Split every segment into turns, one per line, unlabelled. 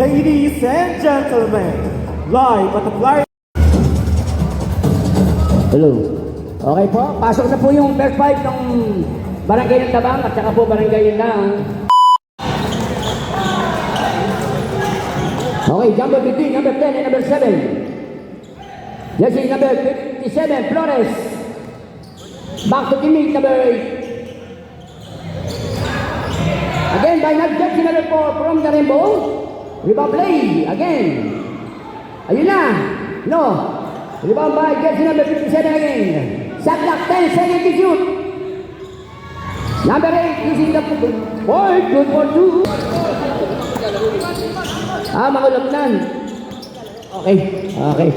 Ladies and gentlemen, live at the Fly.
Hello. Okay po, pasok na po yung first five ng Barangay ng Tabang at saka po Barangay ng... Okay, jumbo between number 10 and number 7. Jersey number 57, Flores. Back to teammate number 8. Again, by not jersey number 4 from the Rainbow. Rebound play, again. Ayun na. No. Rebound by jersey number 57 again. Shot clock, 10 seconds to shoot. Number 8 using the point, good for 2. Makulapnan. Okay, okay.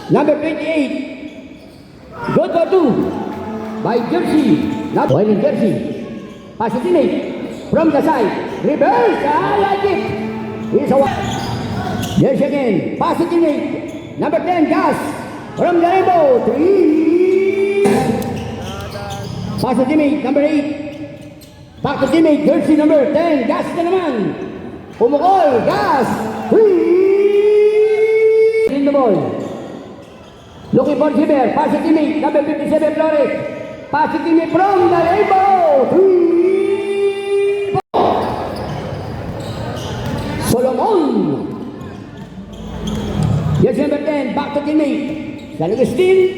Number 28. Good for 2. By jersey. Not winning jersey. Pass it teammate. From the side. Reverse. I like it. Here's a one. Yes again. Pass it teammate. Number 10, Gas. From the Rainbow. 3. Pass it teammate. Number 8. Back to teammate. Jersey number 10. Gas na naman. Pumukol. Gas. 3. In the ball. Looking for Ziver. Pass it teammate. Number 57, Flores. Pass it teammate from the Rainbow. 3. Solomon. Yes, number 10. Back to teammate. San Agustin.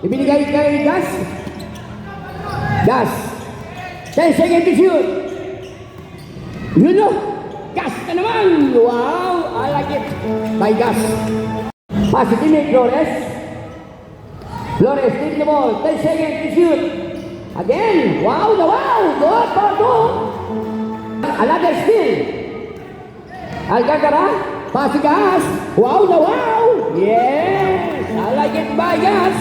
Ibinigay kay Gas. Gas. 10 seconds to shoot. You know. Gas na naman. Wow. I like it. By Gas. Pass it teammate, Flores. Flores, take the ball. 10 seconds to shoot. Again. Wow. Wow. Good for 2. Another steal. Alcantara, pass to Gas. Wow, wow. Yes, I like it by Gas.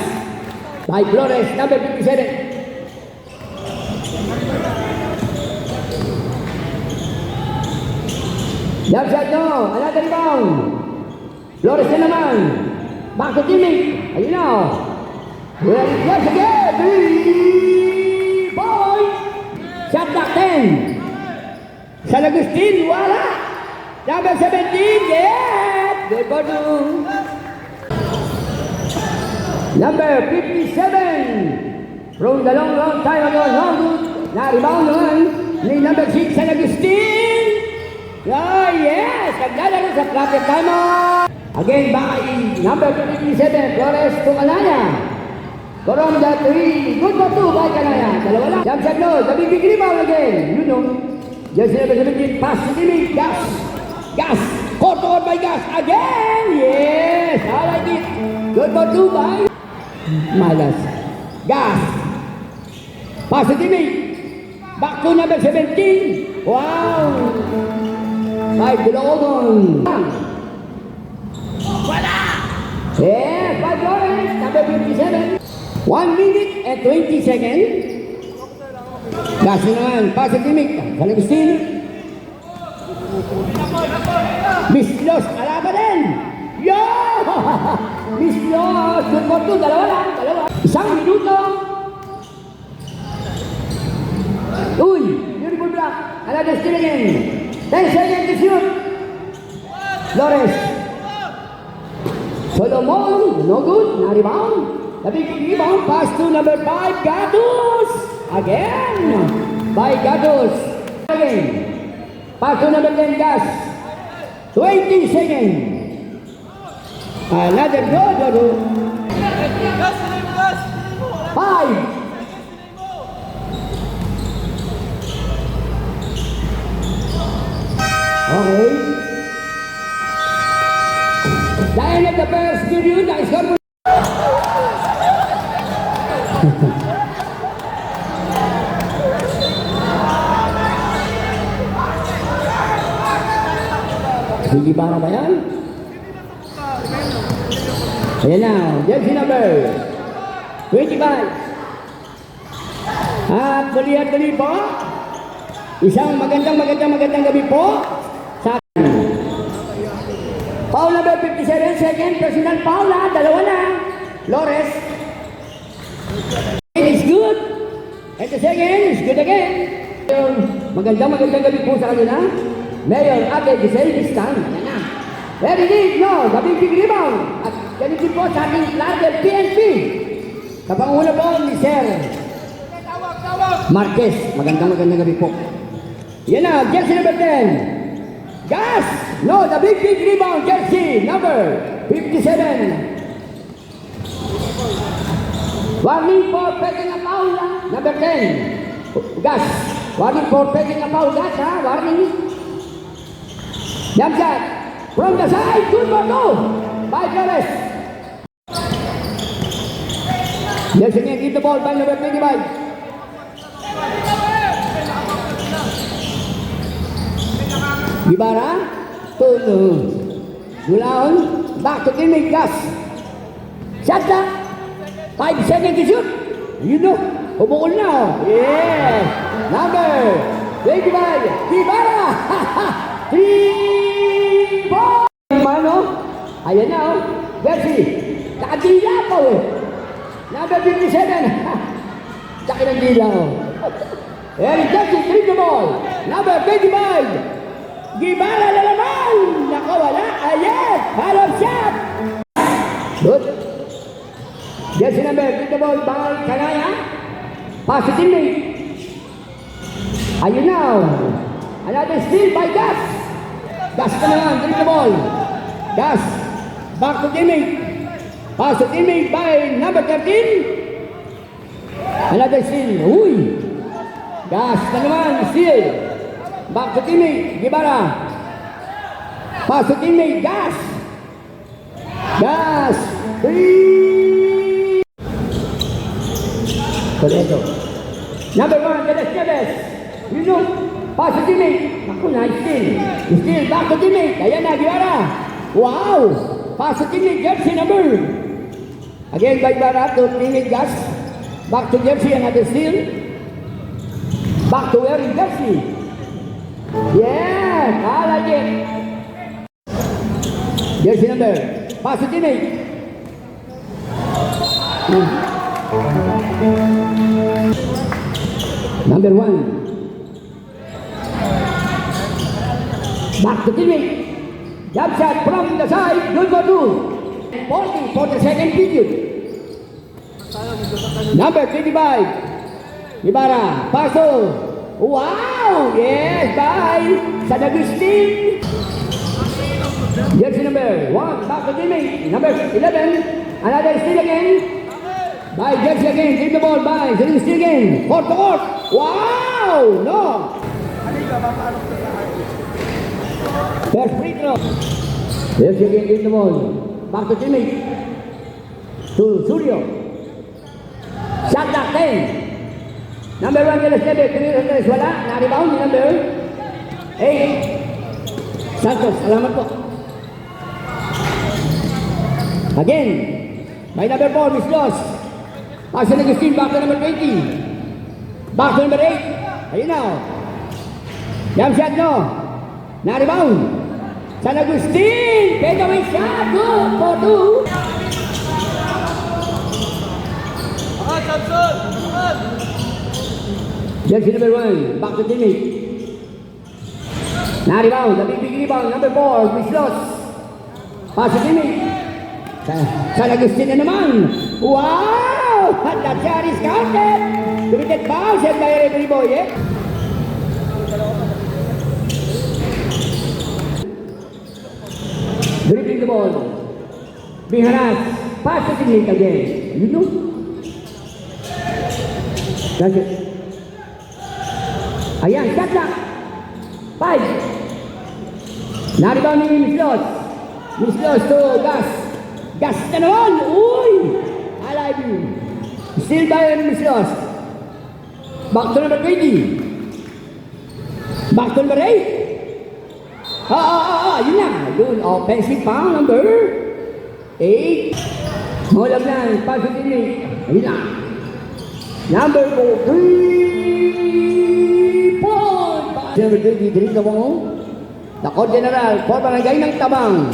By Flores, number 57. Jump shot, no. Another rebound. Flores na naman. Back to teammate. Ayun na. Well, yes again. 3 points. Shot clock 10. San Agustin, wala. Number 17, yeah! Good for 2. Number 57. From the long time ago, no good. Na-rebound naman ni number 6, San Agustin. Oh, yes! Naglalaro sa traffic timer. Again, by number 57, Flores to Kanaya. From the 3, good for 2 by Kanaya. Dalawa lang. Jump shot, no. The big rebound again. You know. Just number 17, pass to teammate, Gas. Gas! Caught on by Gas again! Yes! I like it! Good for 2 by Malas. Gas! Pass to teammate. Back to number 17. Wow! By Bilodon. Wala! Yes! By Flores. Number 57. 1 minute and 20 seconds. Gas naman. Pass to teammate. San Agustin. Miss Los, alaban din! Yo! Miss Los, good for 2, dalawa lang, dalawa. Isang minuto. Uy, beautiful block. Another steal again. 10 seconds to shoot. Flores. Solomon, no good, na-rebound. The big rebound, pass to number 5, Gatos. Again, by Gatos. Again. Pass to number 10, Gas. 20 seconds. Another good. 5. Okay. The end of the first period, the score. Sige para ba yan? Ayan na, jersey number 25. At muli po, isang magandang gabi po sa akin. Foul number 57, second personal foul na, dalawa na. Flores. It is good. And the second is good again. Magandang gabi po sa kanila. Mayor Ate Giselle Bistan. Yan na. Very good, no, the big rebound. At ganito po sa ating larger PNP. Sa panguna po ni Sir Marquez. Magandang gabi po. Yan na, jersey number 10. Gas! No, the big rebound jersey number 57. Warning for pegging a foul, number 10. Gas. Warning for pegging a foul, Gas, ha? Warning. Jump shot. From the side, good for two. By Flores. Yes, again, give the ball by number 25. Gibara, Gulaon, back to teammate Gas. Shot clock, 5 seconds to shoot. You know, umukol na. Yes, number 25, Gibara. 3 ball. Mano, ayan na oh. Jersey, nakadila pa eh. Number 57. Saki ng dila oh. And Jersey, 3 the ball. Number 25. Gibara na naman! Nakawala! Ayan! Follow shot! Good. Jersey number, get the ball by Kanaya. Pass to teammate. Ayun now. Another steal by Gas. Gas ka naman, get the ball. Gas. Back to teammate. Pass to teammate by number 13. Another steal. Uy! Gas ka naman, steal. Back to teammate, Gibara. Pass to teammate, Gas. Gas. 3. Correcto. Number 1, Geles Nieves. You know, pass to teammate. Naku, nice steal. Steal, back to teammate. Ayan na, Gibara. Wow. Pass to teammate, Jersey number. Again, by Gibara to teammate, Gas. Back to Jersey, another steal. Back to wearing Jersey. Yeah, I like it. Jersey number, pass to teammate. Number 1. Back to teammate. Jump shot from the side, good for 2. 40 for the second period. Number 25. Ibarra, pass to. Wow! Yes, by San Agustin. Jersey number 1, back to teammate. Number 11, another steal again. By Jersey again, take the ball by San Agustin again. Court to court. Wow! No! First free throw. Jersey again, take the ball. Back to teammate. To Suryo. Shot clock 10. Number 1, Geles Nieves, wala. Na-rebound ni number 8. Santos, salamat po. Again, by number 4, Miss Los. Pass to Agustin, back to number 20. Back to number 8. Ayun na. Jump shot no. Na-rebound. San Agustin, fadeaway shot. Good for 2.
Samson!
Jersey number 1, back to teammate. Na-rebound, the big rebound, number 4, Miss Los. Pass to teammate. San Agustin na naman. Wow! At that shot is counted. Committed foul, said by referee boy, eh? Dribbling the ball. Being harassed. Pass to teammate again. You know? That's it. Ayan, shot clock. 5. Na-rebound ni Miss Los. Miss Los to Gas. Gas na naman. Uy! I like you. Still by Miss Los. Back to number 20. Back to number 8. Yun na. Yun, offensive foul number 8. Mahulag na. Pass to teammate. Ayun na. Number 3 point. Number 23 na mo. The Court General for Barangay ng Tabang.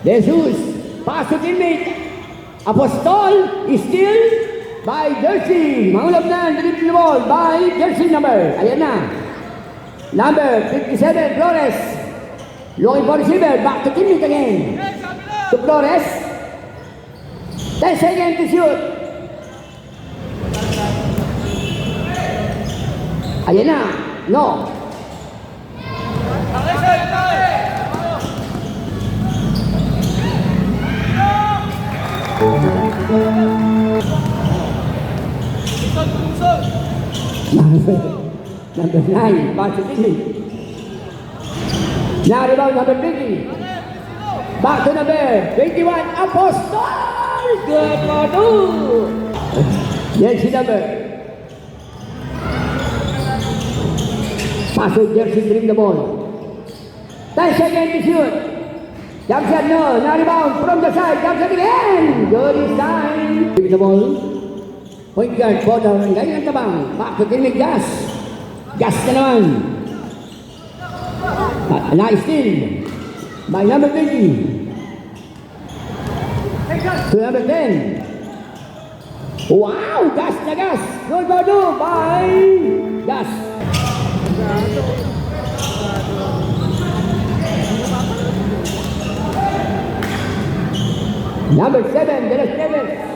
Jesus. Pass to teammate. Apostol is still by Jersey. Maulap na. Dribble the ball by Jersey number. Ayan na. Number 57, Flores. Looking for receiver. Back to teammate again. To Flores. 10 seconds to shoot. Ayan na. No. Number 9, Patrick. Now rebound number 20. Back to number 21, Apostol. Good for jersey number. Pass to jersey, bring the ball. 10 seconds to shoot. Jump shot, no. Now rebound from the side. Jump shot again. Good is time. Give the ball. Point guard for the Barangay ng Tabang. Back to teammate Gas. Gas na naman. Nice steal by number 20. To number 10. Wow! Gas na gas. Good for two by Gas. Number 7, De Los Nieves.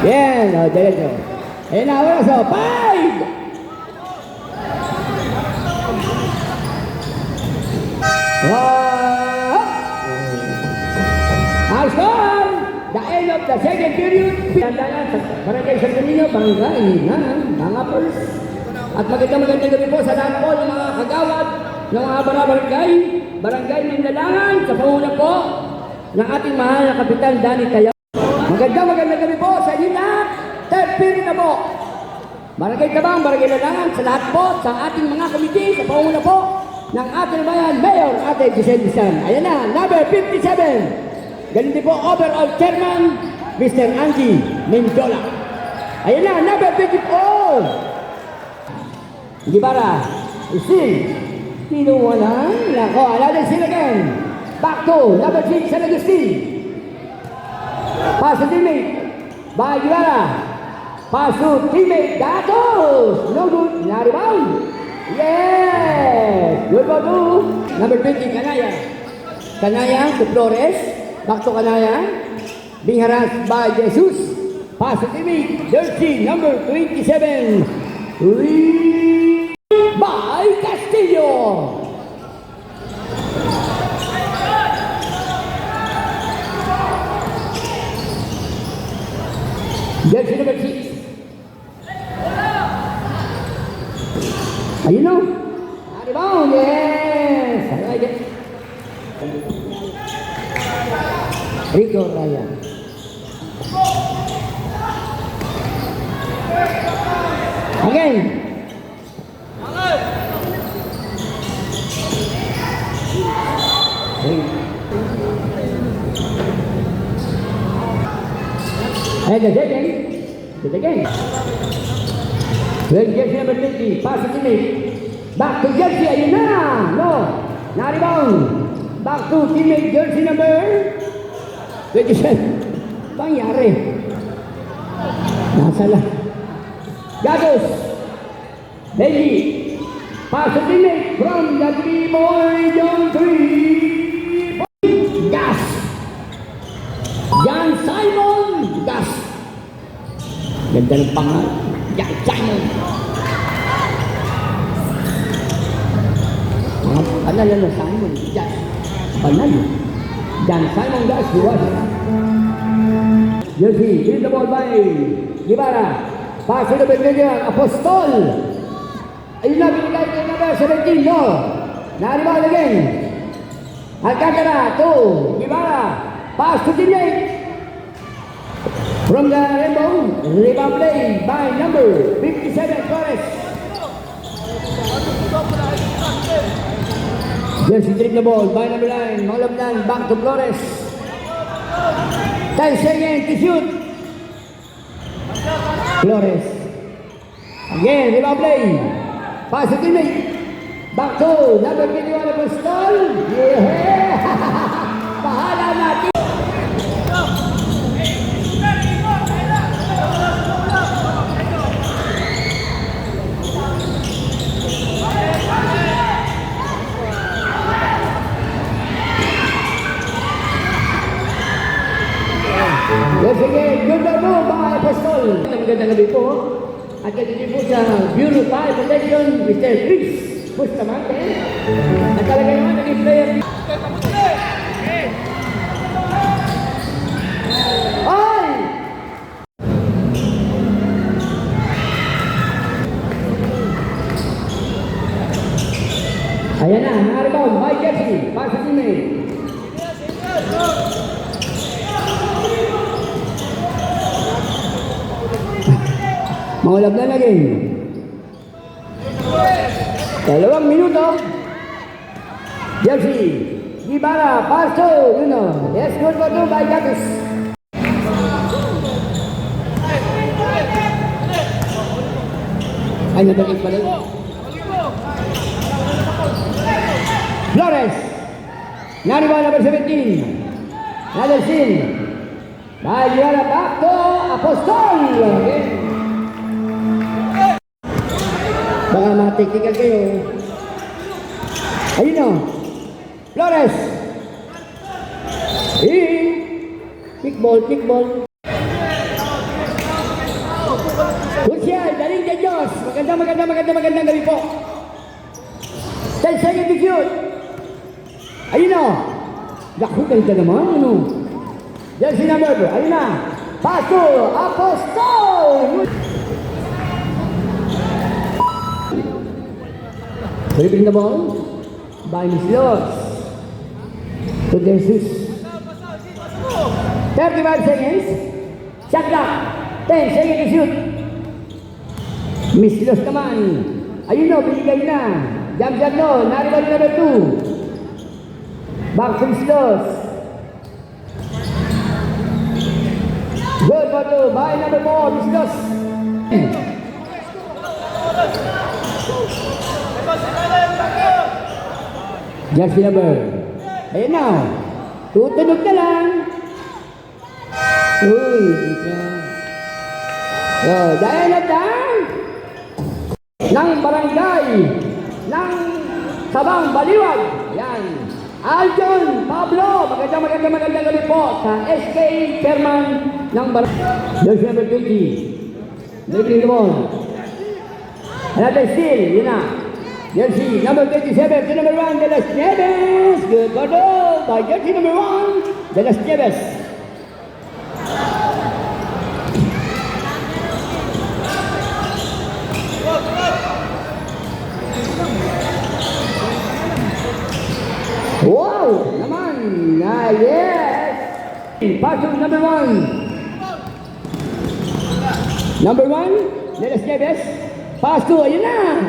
Bien, derecho. En abrazo, 5. High score! The end of the second period. Pinandalan sa Barangay San Camino, Barangay mga Pers. At magandang gabi po sa lahat po ng mga kagawad ng mga barangay, Barangay Mandalangan, sa panguna po ng ating mahal na Kapitan Danny Tayaw. Magandang gabi po sa inyo lahat. Third period na po. Barangay Tabang, Barangay Mandalangan, sa lahat po, sa ating mga komite, sa panguna po ng ating bayan, Mayor Ate Giselle Bisan. Ayan na, number 57. Ganun din po, overall chairman, Mr. Angie Mendola. Ayan na, number 54. Gibara, Isil, Tinuwanan, Lako, Aladdin Silagan. Back to number 6, San Agustin. Pass to teammate by Gibara. Pass to teammate Datos. No good, na-rebound. Yes! Good for two. Number 20, Kanaya. Kanaya to Flores. Back to Kanaya. Being harassed by Jesus. Pass to teammate, jersey number 27. By Castillo. Jersey number 6. Ayun no. Rebound, yes. I like it. Rico Ryan. Again. And again. Well, jersey number 20, pass it to me. Back to jersey, ayun na! No! Na-rebound. Back to teammate jersey number 27. Pangyari. Nasala. Gatos. Benji. Pass to teammate from the 3-boy John 3. Gas. John Simon Gas. Ganda ng pangalan. John Simon. Panal na Simon. Gas. Panal. John Simon Gas. Jersey. Give the ball by Gibara. Pass to the Benjamin. Apostol. Ayun na, binigay kay number 17. No. Na-rebound again. Alcantara to Gibara. Pass to teammate. From the rebound play by number 57, Flores. Jersey trip the ball by number 9, Malabnan, back to Flores. 10 seconds to shoot. Flores. Again, rebound play. Pass to teammate. Back to number 21 Apostol. Yeah! Pahala natin. Yes, again, good mo mga Apostol. Magandang gabi po. At kasi po sa Bureau of Fire Protection, Mr. Chris Bustamante. At talaga naman naging player. Ay! Ayan na, nakaribaw, by Jesse, para sa teammate. Maulap na lagi. 2 minuto. Jesse, Gibara, Pasto, yes, good for 2 by Gatus. Ay, nabalik pa rin. Flores, Nariba number 17. Another sin. By Gibara, Pasto, Apostol. Okay. Baka matiktikan kayo. Ayun o. Flores. Kickball. Kursial, daling kay Diyos. Magandang gabi po. 10 seconds to shoot. Ayun o. Nakutan ka naman. Ano? Jersey number. Ayun na. Pasto, Apostol. Dribbling the ball by Mislos to Jesus. 35 seconds. Shot clock. 10 seconds to shoot. Mislos naman. Ayun o, binigay na. Jump shot no. Nariban number 2. Back to Mislos. Good for 2 by number 4. Mislos. Jersey number. Ayan na. Tutunog na lang. Uy, ika. Dahil na lang ng barangay ng Sabang Baliwag. Yan. Aljon Pablo. Magandang gabi po sa SK Chairman ng barangay. Jersey number 20. Dribbling the ball. Another steal. Yun na. Jersey number 27 to number 1, De Las Nieves. Good for goal by jersey number 1, De Las Nieves. Wow! Naman! Yes! Pass to number 1. Number 1, De Las Nieves. Pass to, ayun na!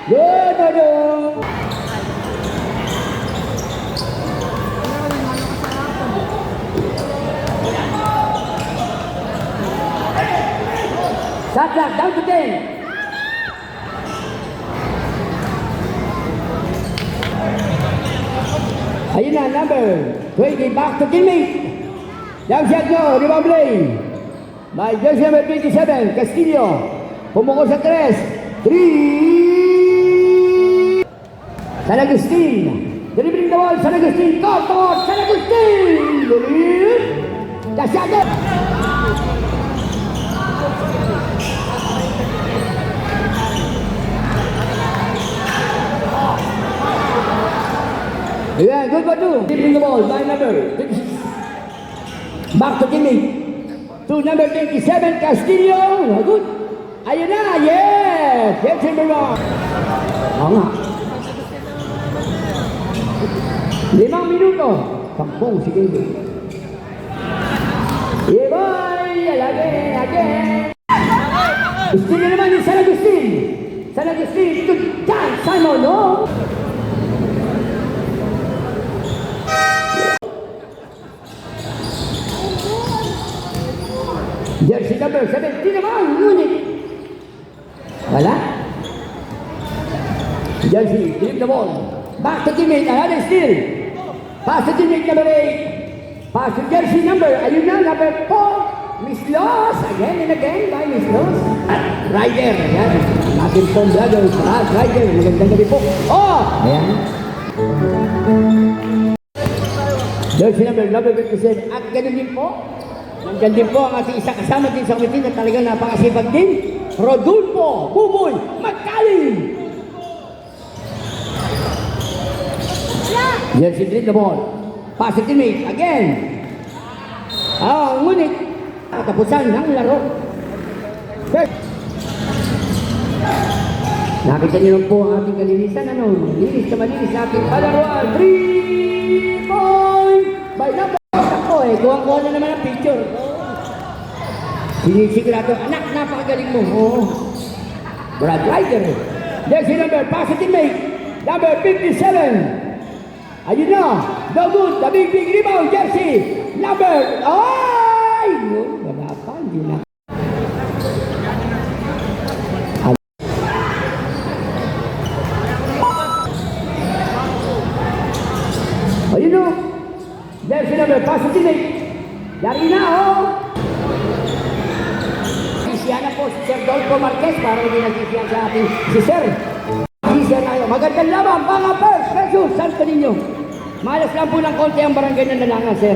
Good, good. Shot clock down to 10. Ayun na, number 20, back to teammate. Down shot no, rebound play. By jersey number 27, Castillo. Pumukol sa 3. 3. San Agustin. Delivering the ball, San Agustin. Court, San Agustin. Kasyado. Ayan, good for 2. Delivering the ball by number 26. Back to teammate. To number 27, Castillo. Good. Ayun na, yes! Yes, number 1. Oo nga. 5 minuto. 10, sige. Yeah, boy! Again! Steal na naman yung San Agustin. San Agustin to Dan Simon, no? Jersey number 17 naman, Ngunit. Wala. Jersey, flip the ball. Back to teammate, another steal. Pass to teammate number 8. Pass to jersey number, ayun na, number 4. Miss Loss, again and again by Miss Loss. At Ryder, ayan. Natin pong brothers, Ryder, magandang gabi po. Oh, ayan. Jersey number 57. At ganun din po. Nandyan din po ang ating isa kasama din sa committee na talagang napakasipag din. Rodolfo Buboy Magkaling. Jersey lead the ball. Pass to teammate. Again. Ngunit katapusan ng laro. First. Nakita niyo lang po ang ating kalinisan. Linis na malinis sa ating palaruan. 3 point by number. Ako kuha na naman ang picture. Sinisigurado, anak, napakagaling mo. Oh. Brad Ryder. Jersey number, pass to teammate. Number 57. Ayun na, the good, the big rebound, jersey, number, ay! Yun, wala pa, hindi na. Ayun na, jersey number, pass to teammate. Yari na, oh! Sisiya na po si Sir Dolfo Marquez, para hindi nagsisiya sa atin si Sir. Sisiya na yun. Magandang laban, mga first versus Santo Niño. Malas lang po ng konti ang barangay ng Nalangan, sir.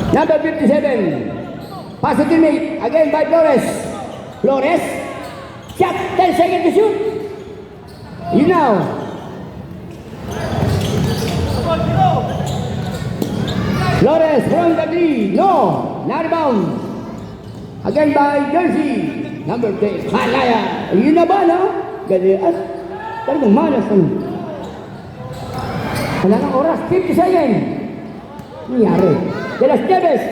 Number 57. Pass to teammate. Again by Flores. Flores. Shot. 10 seconds to shoot. You now. Flores from the three. No. Not rebound. Again by Jersey. Number 10. Malaya. Yun na ba, no? Galias. Talagang malas. Wala ng oras, 50 seconds. Nangyari. De Las Nieves.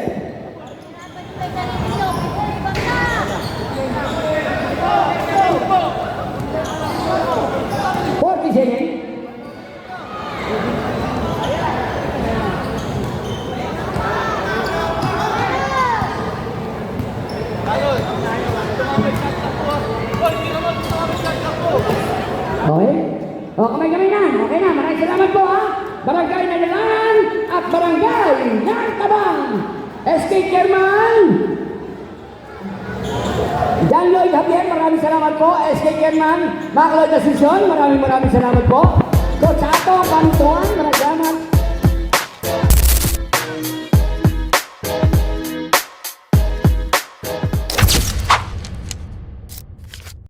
Okay? O, kamay-kamay na. Okay na, maraming salamat po ha. Barangay na Nalangan at Barangay ng Tabang. SK Chairman John Lloyd Javier, maraming salamat po. SK Chairman Macloyd Ascension, maraming salamat po. Coach Ato Pantuan, maraming salamat.